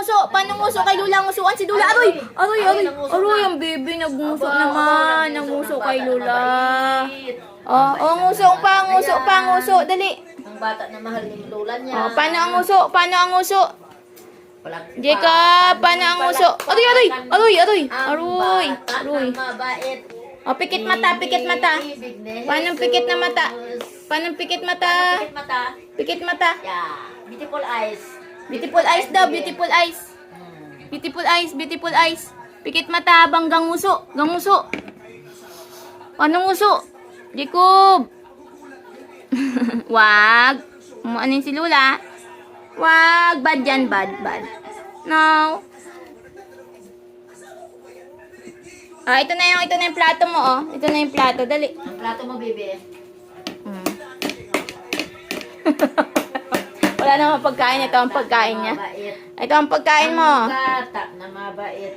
nguso? Paano nguso? Kay Lula ngusuan si Lula. Aroy! Aroy! Aroy! Aroy! Ang baby nagnguso naman. Nanguso kay Lula. Oh, nguso pa. Nguso pa. Nguso. Dali. Ang bata na mahal ni Lola niya. Oh, paano ang nguso? Paano ang nguso? Jacob, paano ang nguso? Aroy! Aroy! Aroy! Aroy! Aroy! Aroy! Mabait. Oh, pikit mata. Pikit mata. Paano pikit na mata? Paano pikit mata? Pikit mata. Pikit mata. Yeah. Beautiful eyes. Beautiful eyes daw, beautiful eyes. Beautiful eyes, beautiful eyes. Pikit mata, habang ganguso. Ganguso. Anong nguso? Jacob. Wag. Umuanin si Lula. Wag. Bad yan, bad, bad. No. Ah, ito na yung plato mo, oh. Ito na yung plato, dali. Ang plato mo, baby. Wala namang pagkain. Ito ang pagkain niya. Mabait. Ito ang pagkain mo. Ang bata na mabait.